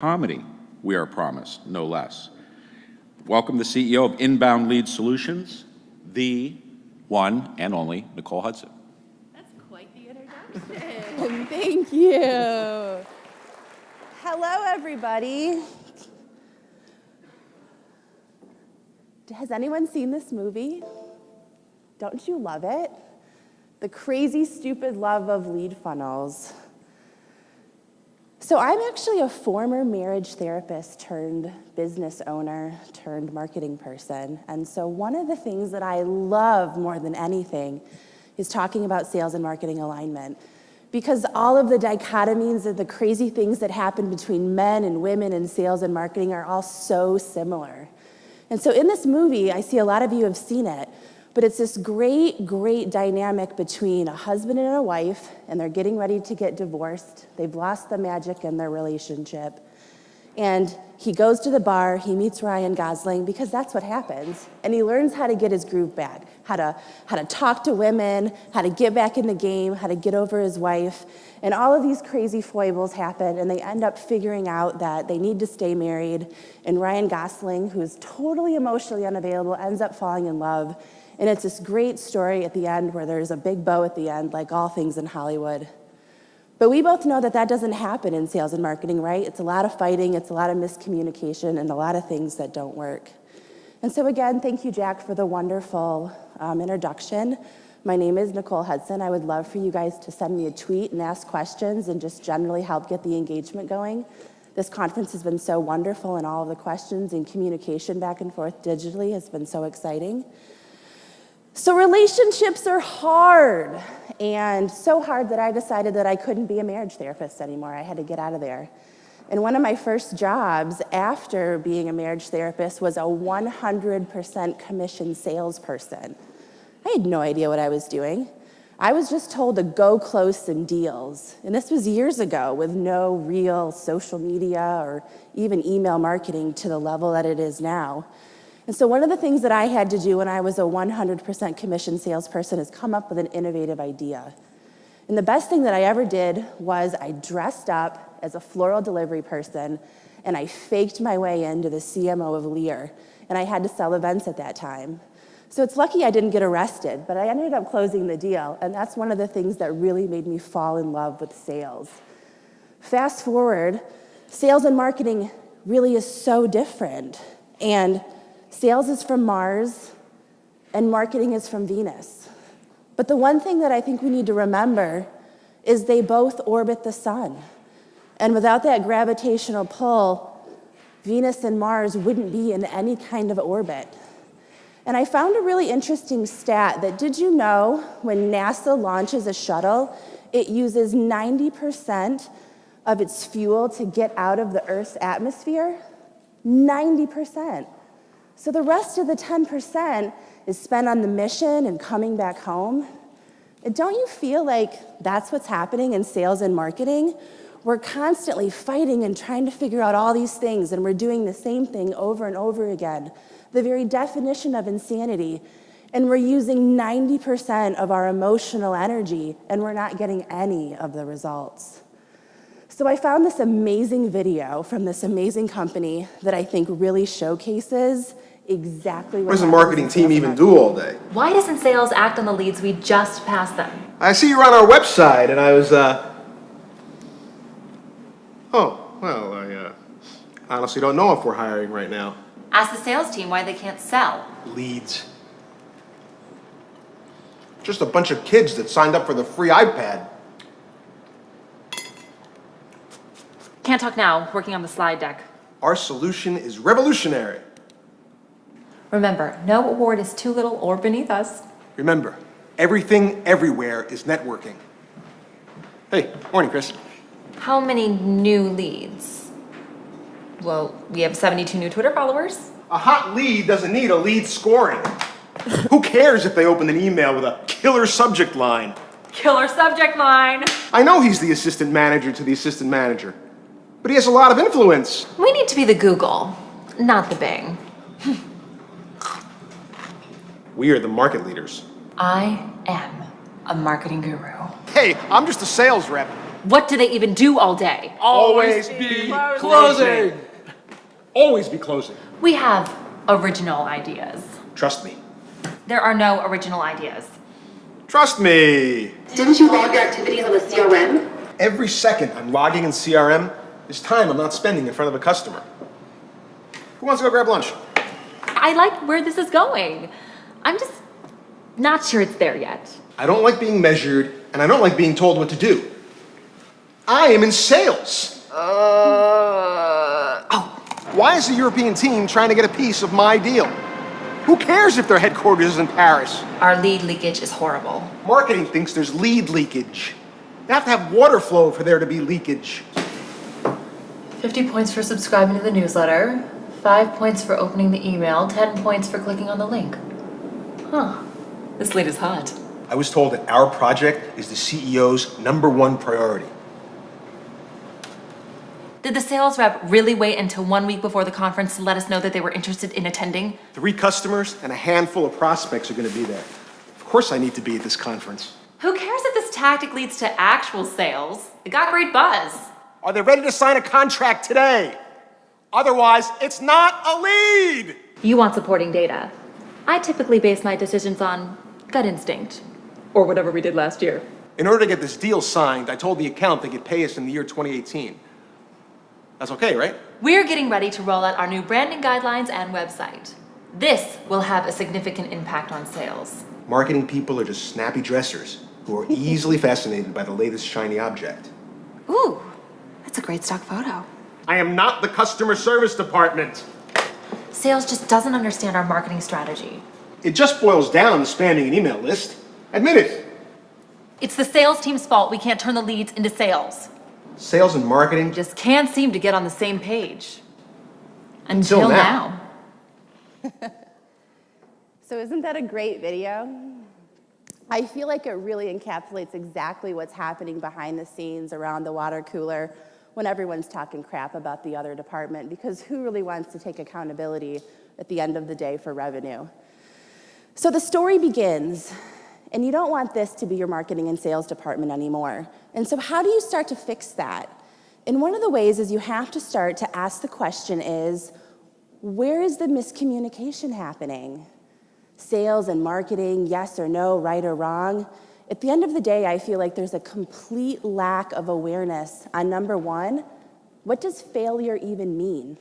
comedy, we are promised, no less. Welcome the CEO of Inbound Lead Solutions, the one and only Nicole Hudson. That's quite the introduction. Thank you. Hello, everybody. Has anyone seen this movie? Don't you love it? The crazy, stupid love of lead funnels. So I'm actually a former marriage therapist turned business owner turned marketing person. And so one of the things that I love more than anything is talking about sales and marketing alignment. Because all of the dichotomies and the crazy things that happen between men and women in sales and marketing are all so similar. And so in this movie, I see a lot of you have seen it, but it's this great, great dynamic between a husband and a wife, and they're getting ready to get divorced. They've lost the magic in their relationship. And he goes to the bar, he meets Ryan Gosling, because that's what happens. And he learns how to get his groove back, how to talk to women, how to get back in the game, how to get over his wife. And all of these crazy foibles happen, and they end up figuring out that they need to stay married. And Ryan Gosling, who is totally emotionally unavailable, ends up falling in love. And it's this great story at the end where there's a big bow at the end, like all things in Hollywood. But we both know that that doesn't happen in sales and marketing, right? It's a lot of fighting, it's a lot of miscommunication, and a lot of things that don't work. And so again, thank you, Jack, for the wonderful introduction. My name is Nicole Hudson. I would love for you guys to send me a tweet and ask questions and just generally help get the engagement going. This conference has been so wonderful, and all of the questions and communication back and forth digitally has been so exciting. So relationships are hard, and so hard that I decided that I couldn't be a marriage therapist anymore. I had to get out of there. And one of my first jobs after being a marriage therapist was a 100% commission salesperson. I had no idea what I was doing. I was just told to go close some deals. And this was years ago with no real social media or even email marketing to the level that it is now. And so one of the things that I had to do when I was a 100% commission salesperson is come up with an innovative idea. And the best thing that I ever did was I dressed up as a floral delivery person, and I faked my way into the CMO of Lear. And I had to sell events at that time. So it's lucky I didn't get arrested, but I ended up closing the deal. And that's one of the things that really made me fall in love with sales. Fast forward, sales and marketing really is so different. And sales is from Mars, and marketing is from Venus. But the one thing that I think we need to remember is they both orbit the sun. And without that gravitational pull, Venus and Mars wouldn't be in any kind of orbit. And I found a really interesting stat that, did you know when NASA launches a shuttle, it uses 90% of its fuel to get out of the Earth's atmosphere? 90%. So the rest of the 10% is spent on the mission and coming back home. And don't you feel like that's what's happening in sales and marketing? We're constantly fighting and trying to figure out all these things, and we're doing the same thing over and over again. The very definition of insanity. And we're using 90% of our emotional energy, and we're not getting any of the results. So I found this amazing video from this amazing company that I think really showcases exactly what does the marketing team even do all day? Why doesn't sales act on the leads we just passed them? I see you're on our website, and I was, I honestly don't know if we're hiring right now. Ask the sales team why they can't sell. Leads. Just a bunch of kids that signed up for the free iPad. Can't talk now, working on the slide deck. Our solution is revolutionary. Remember, no award is too little or beneath us. Remember, everything everywhere is networking. Hey, morning, Chris. How many new leads? Well, we have 72 new Twitter followers. A hot lead doesn't need a lead scoring. Who cares if they open an email with a killer subject line? Killer subject line. I know he's the assistant manager to the assistant manager, but he has a lot of influence. We need to be the Google, not the Bing. We are the market leaders. I am a marketing guru. Hey, I'm just a sales rep. What do they even do all day? Always be closing. Always be closing. We have original ideas. Trust me. There are no original ideas. Trust me. Didn't you log your activities on the CRM? Every second I'm logging in CRM is time I'm not spending in front of a customer. Who wants to go grab lunch? I like where this is going. I'm just not sure it's there yet. I don't like being measured, and I don't like being told what to do. I am in sales. Why is the European team trying to get a piece of my deal? Who cares if their headquarters is in Paris? Our lead leakage is horrible. Marketing thinks there's lead leakage. They have to have water flow for there to be leakage. 50 points for subscribing to the newsletter, 5 points for opening the email, 10 points for clicking on the link. Huh. This lead is hot. I was told that our project is the CEO's #1 priority. Did the sales rep really wait until 1 week before the conference to let us know that they were interested in attending? 3 customers and a handful of prospects are going to be there. Of course I need to be at this conference. Who cares if this tactic leads to actual sales? It got great buzz. Are they ready to sign a contract today? Otherwise, it's not a lead! You want supporting data. I typically base my decisions on gut instinct. Or whatever we did last year. In order to get this deal signed, I told the account they could pay us in the year 2018. That's okay, right? We're getting ready to roll out our new branding guidelines and website. This will have a significant impact on sales. Marketing people are just snappy dressers who are easily fascinated by the latest shiny object. Ooh, that's a great stock photo. I am not the customer service department. Sales just doesn't understand our marketing strategy. It just boils down to spamming an email list. Admit it. It's the sales team's fault we can't turn the leads into sales. Sales and marketing. Just can't seem to get on the same page. Until now. So isn't that a great video? I feel like it really encapsulates exactly what's happening behind the scenes around the water cooler when everyone's talking crap about the other department, because who really wants to take accountability at the end of the day for revenue? So the story begins, and you don't want this to be your marketing and sales department anymore. And so how do you start to fix that? And one of the ways is you have to start to ask the question is, where is the miscommunication happening? Sales and marketing, yes or no, right or wrong. At the end of the day, I feel like there's a complete lack of awareness on #1, what does failure even mean?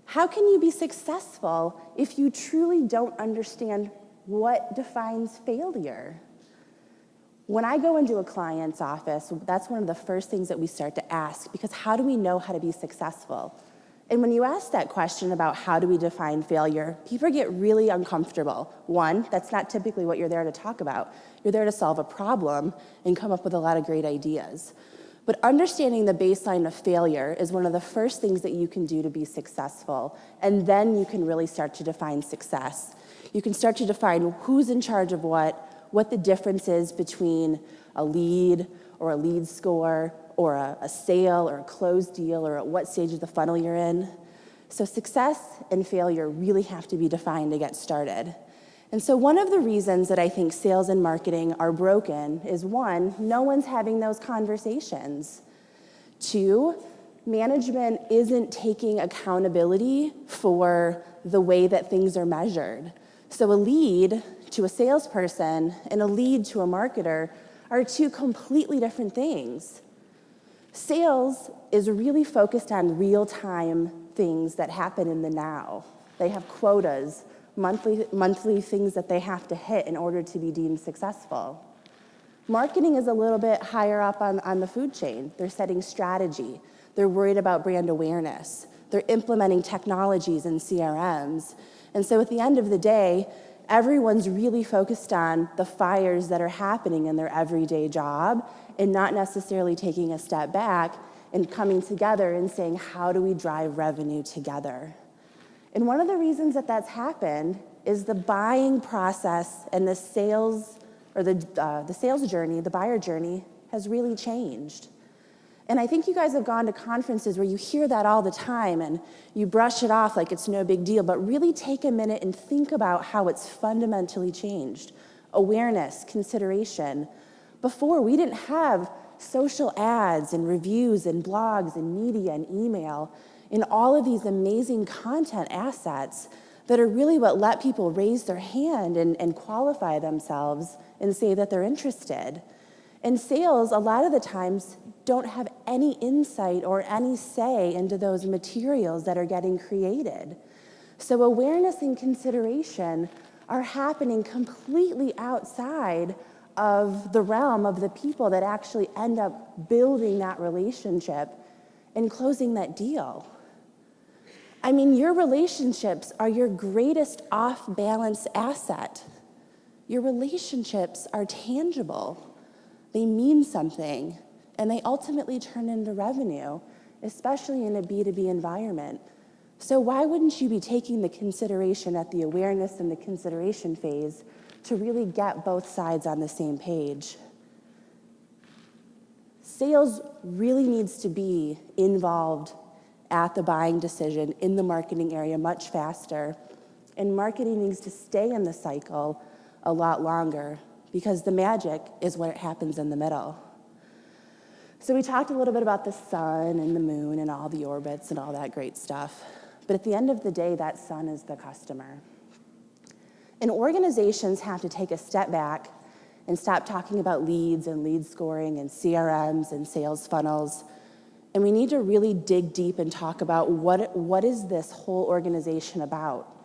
How can you be successful if you truly don't understand what defines failure? When I go into a client's office, that's one of the first things that we start to ask, because how do we know how to be successful? And when you ask that question about how do we define failure, people get really uncomfortable. One, that's not typically what you're there to talk about. You're there to solve a problem and come up with a lot of great ideas. But understanding the baseline of failure is one of the first things that you can do to be successful. And then you can really start to define success. You can start to define who's in charge of what the difference is between a lead or a lead score or a sale or a closed deal or at what stage of the funnel you're in. So success and failure really have to be defined to get started. And so one of the reasons that I think sales and marketing are broken is, one, no one's having those conversations. Two, management isn't taking accountability for the way that things are measured. So a lead to a salesperson and a lead to a marketer are 2 completely different things. Sales is really focused on real-time things that happen in the now. They have quotas, monthly things that they have to hit in order to be deemed successful. Marketing is a little bit higher up on the food chain. They're setting strategy. They're worried about brand awareness. They're implementing technologies and CRMs. And so at the end of the day, everyone's really focused on the fires that are happening in their everyday job and not necessarily taking a step back and coming together and saying, how do we drive revenue together? And one of the reasons that that's happened is the buying process and the sales, or the sales journey, the buyer journey, has really changed. And I think you guys have gone to conferences where you hear that all the time and you brush it off like it's no big deal, but really take a minute and think about how it's fundamentally changed. Awareness, consideration. Before, we didn't have social ads and reviews and blogs and media and email and all of these amazing content assets that are really what let people raise their hand and qualify themselves and say that they're interested. And sales, a lot of the times, don't have any insight or any say into those materials that are getting created. So awareness and consideration are happening completely outside of the realm of the people that actually end up building that relationship and closing that deal. I mean, your relationships are your greatest off-balance asset. Your relationships are tangible. They mean something, and they ultimately turn into revenue, especially in a B2B environment. So why wouldn't you be taking the consideration at the awareness and the consideration phase to really get both sides on the same page? Sales really needs to be involved at the buying decision in the marketing area much faster, and marketing needs to stay in the cycle a lot longer because the magic is what happens in the middle. So we talked a little bit about the sun and the moon and all the orbits and all that great stuff, but at the end of the day, that sun is the customer. And organizations have to take a step back and stop talking about leads and lead scoring and CRMs and sales funnels. And we need to really dig deep and talk about what is this whole organization about?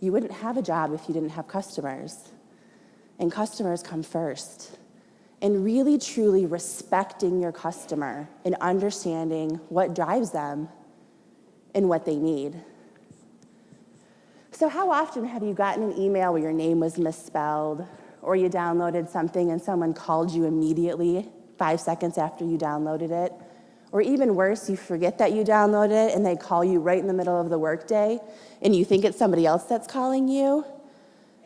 You wouldn't have a job if you didn't have customers. And customers come first. And really, truly respecting your customer and understanding what drives them and what they need. So how often have you gotten an email where your name was misspelled, or you downloaded something and someone called you immediately 5 seconds after you downloaded it? Or even worse, you forget that you downloaded it and they call you right in the middle of the workday and you think it's somebody else that's calling you?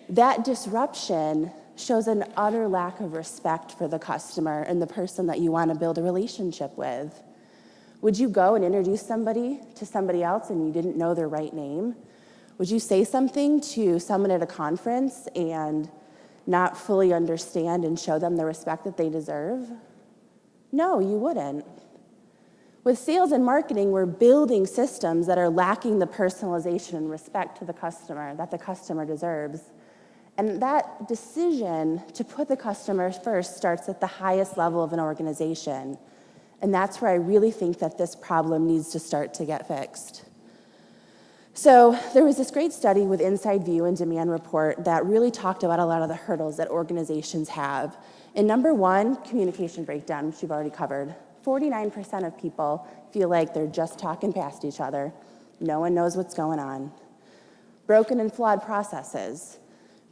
That disruption shows an utter lack of respect for the customer and the person that you want to build a relationship with. Would you go and introduce somebody to somebody else and you didn't know their right name? Would you say something to someone at a conference and not fully understand and show them the respect that they deserve? No, you wouldn't. With sales and marketing, we're building systems that are lacking the personalization and respect to the customer that the customer deserves. And that decision to put the customer first starts at the highest level of an organization. And that's where I really think that this problem needs to start to get fixed. So there was this great study with Inside View and Demand Report that really talked about a lot of the hurdles that organizations have. And number one, communication breakdown, which you've already covered. 49% of people feel like they're just talking past each other. No one knows what's going on. Broken and flawed processes,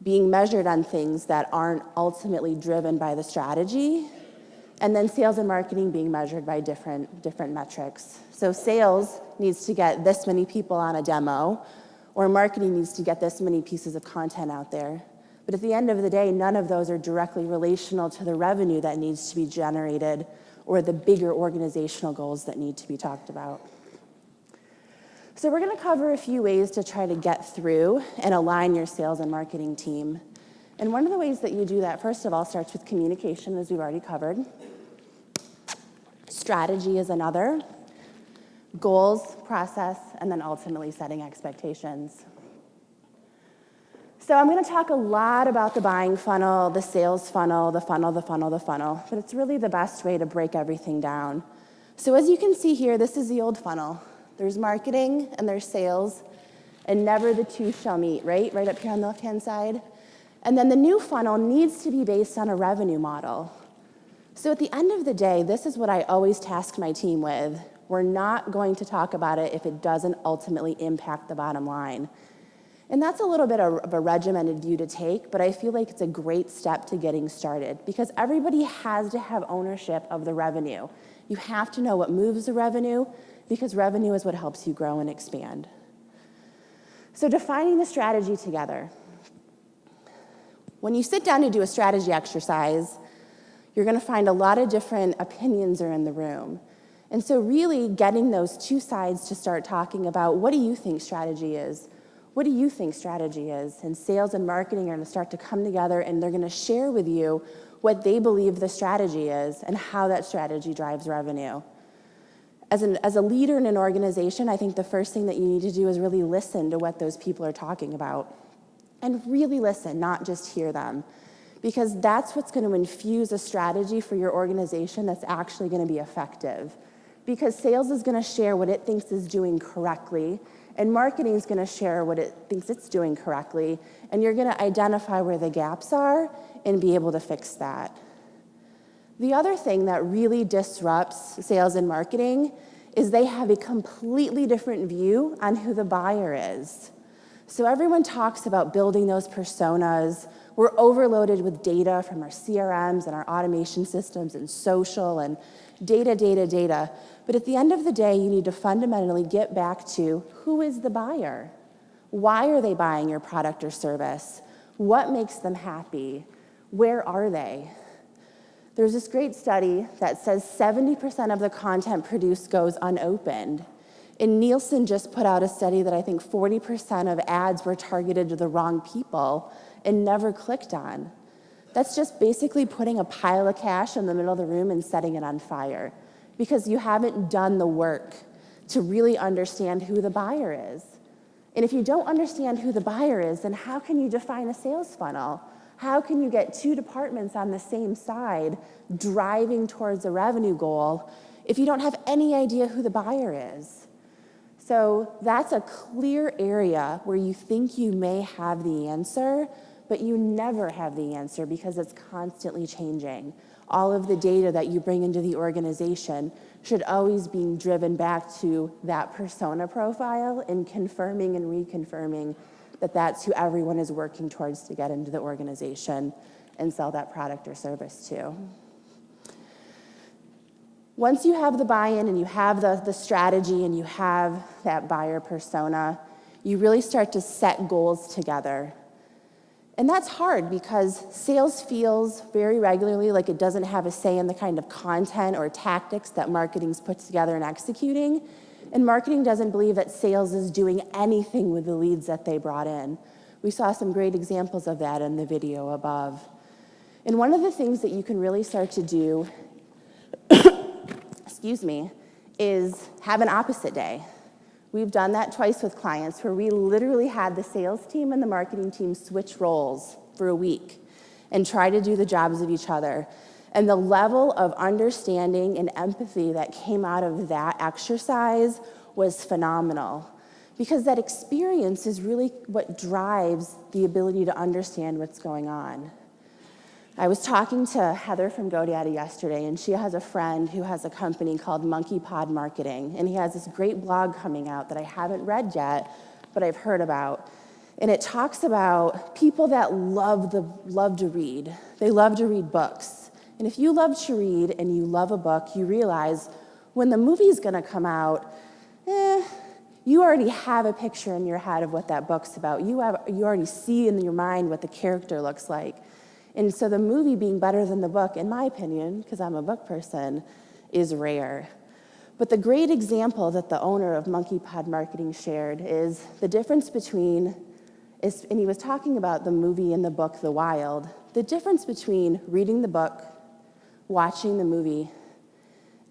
being measured on things that aren't ultimately driven by the strategy, and then sales and marketing being measured by different metrics. So sales needs to get this many people on a demo, or marketing needs to get this many pieces of content out there. But at the end of the day, none of those are directly relational to the revenue that needs to be generated or the bigger organizational goals that need to be talked about. So we're going to cover a few ways to try to get through and align your sales and marketing team. And one of the ways that you do that, first of all, starts with communication, as we've already covered. Strategy is another. Goals, process, and then ultimately setting expectations. So I'm going to talk a lot about the buying funnel, the sales funnel, the funnel, but it's really the best way to break everything down. So as you can see here, this is the old funnel. There's marketing and there's sales, and never the two shall meet, right? Right up here on the left-hand side. And then the new funnel needs to be based on a revenue model. So at the end of the day, this is what I always task my team with. We're not going to talk about it if it doesn't ultimately impact the bottom line. And that's a little bit of a regimented view to take, but I feel like it's a great step to getting started because everybody has to have ownership of the revenue. You have to know what moves the revenue because revenue is what helps you grow and expand. So defining the strategy together. When you sit down to do a strategy exercise, you're going to find a lot of different opinions are in the room. And so really getting those two sides to start talking about what do you think strategy is? What do you think strategy is? And sales and marketing are going to start to come together and they're going to share with you what they believe the strategy is and how that strategy drives revenue. As a leader in an organization, I think the first thing that you need to do is really listen to what those people are talking about. And really listen, not just hear them. Because that's what's going to infuse a strategy for your organization that's actually going to be effective. Because sales is going to share what it thinks is doing correctly, and marketing is going to share what it thinks it's doing correctly, and you're going to identify where the gaps are and be able to fix that. The other thing that really disrupts sales and marketing is they have a completely different view on who the buyer is. So everyone talks about building those personas. We're overloaded with data from our CRMs and our automation systems and social and data. But at the end of the day, you need to fundamentally get back to who is the buyer? Why are they buying your product or service? What makes them happy? Where are they? There's this great study that says 70% of the content produced goes unopened. And Nielsen just put out a study that I think 40% of ads were targeted to the wrong people and never clicked on. That's just basically putting a pile of cash in the middle of the room and setting it on fire because you haven't done the work to really understand who the buyer is. And if you don't understand who the buyer is, then how can you define a sales funnel? How can you get two departments on the same side driving towards a revenue goal if you don't have any idea who the buyer is? So that's a clear area where you think you may have the answer, but you never have the answer because it's constantly changing. All of the data that you bring into the organization should always be driven back to that persona profile and confirming and reconfirming that that's who everyone is working towards to get into the organization and sell that product or service to. Once you have the buy-in and you have the strategy and you have that buyer persona, you really start to set goals together. And that's hard because sales feels very regularly like it doesn't have a say in the kind of content or tactics that marketing's put together and executing. And marketing doesn't believe that sales is doing anything with the leads that they brought in. We saw some great examples of that in the video above. And one of the things that you can really start to do, is have an opposite day. We've done that twice with clients where we literally had the sales team and the marketing team switch roles for a week and try to do the jobs of each other. And the level of understanding and empathy that came out of that exercise was phenomenal because that experience is really what drives the ability to understand what's going on. I was talking to Heather from GoDaddy yesterday, and she has a friend who has a company called Monkey Pod Marketing, and he has this great blog coming out that I haven't read yet, but I've heard about. And it talks about people that love to read. They love to read books. And if you love to read and you love a book, you realize when the movie's going to come out, you already have a picture in your head of what that book's about. You already see in your mind what the character looks like. And so the movie being better than the book, in my opinion, because I'm a book person, is rare. But the great example that the owner of Monkey Pod Marketing shared is the difference between, and he was talking about the movie and the book, The Wild, the difference between reading the book, watching the movie,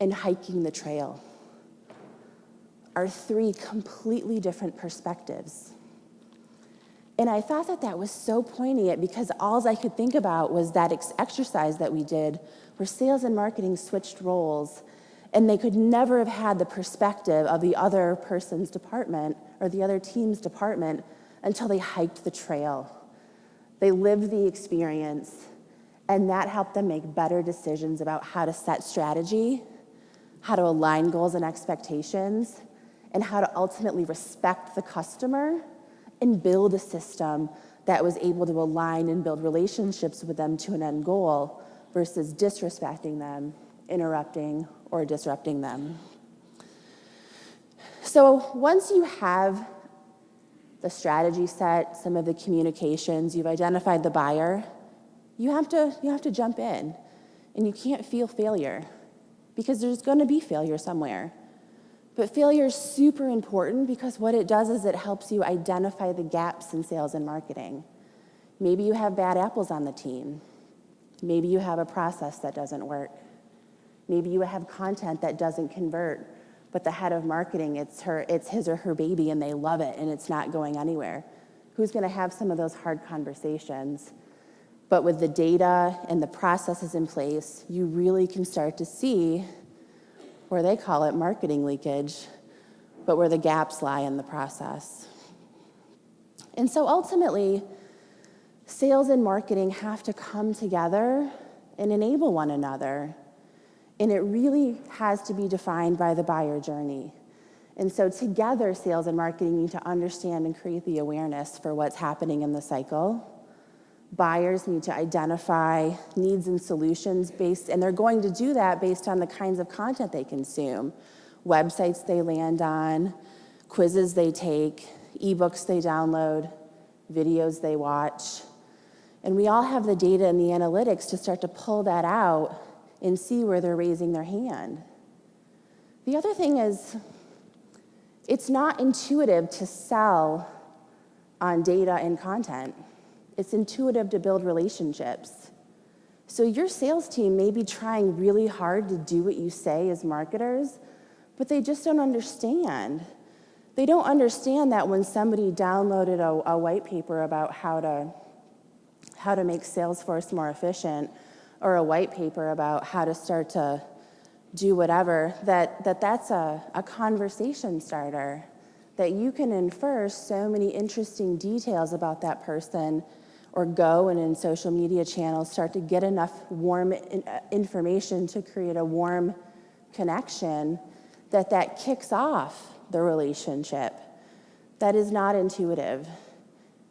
and hiking the trail are three completely different perspectives. And I thought that that was so poignant because all I could think about was that exercise that we did where sales and marketing switched roles, and they could never have had the perspective of the other person's department or the other team's department until they hiked the trail. They lived the experience, and that helped them make better decisions about how to set strategy, how to align goals and expectations, and how to ultimately respect the customer and build a system that was able to align and build relationships with them to an end goal versus disrespecting them, interrupting, or disrupting them. So once you have the strategy set, some of the communications, you've identified the buyer, you have to jump in. And you can't feel failure because there's going to be failure somewhere. But failure is super important because what it does is it helps you identify the gaps in sales and marketing. Maybe you have bad apples on the team. Maybe you have a process that doesn't work. Maybe you have content that doesn't convert, but the head of marketing, it's his or her baby and they love it and it's not going anywhere. Who's going to have some of those hard conversations? But with the data and the processes in place, you really can start to see where they call it marketing leakage, but where the gaps lie in the process. And so ultimately, sales and marketing have to come together and enable one another. And it really has to be defined by the buyer journey. And so together, sales and marketing need to understand and create the awareness for what's happening in the cycle. Buyers need to identify needs and solutions and they're going to do that based on the kinds of content they consume, websites they land on, quizzes they take, ebooks they download, videos they watch. And we all have the data and the analytics to start to pull that out and see where they're raising their hand. The other thing is, it's not intuitive to sell on data and content. It's intuitive to build relationships. So your sales team may be trying really hard to do what you say as marketers, but they just don't understand. They don't understand that when somebody downloaded a white paper about how to make Salesforce more efficient, or a white paper about how to start to do whatever, that's a conversation starter, that you can infer so many interesting details about that person, or go and in social media channels start to get enough warm information to create a warm connection that kicks off the relationship. That is not intuitive.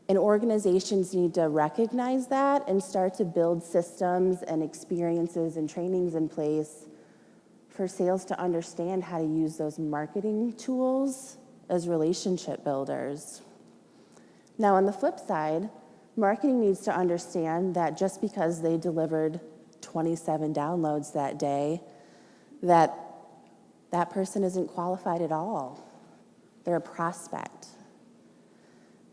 And organizations need to recognize that and start to build systems and experiences and trainings in place for sales to understand how to use those marketing tools as relationship builders. Now, on the flip side, marketing needs to understand that just because they delivered 27 downloads that day, that person isn't qualified at all. They're a prospect.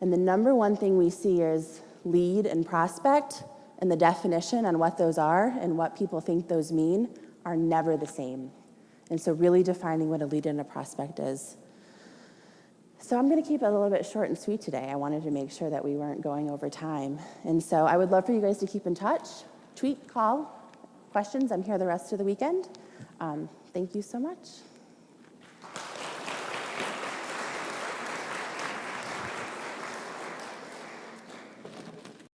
And the number one thing we see is lead and prospect, and the definition on what those are and what people think those mean are never the same. And so really defining what a lead and a prospect is. So I'm going to keep it a little bit short and sweet today. I wanted to make sure that we weren't going over time. And so I would love for you guys to keep in touch, tweet, call, questions. I'm here the rest of the weekend. Thank you so much.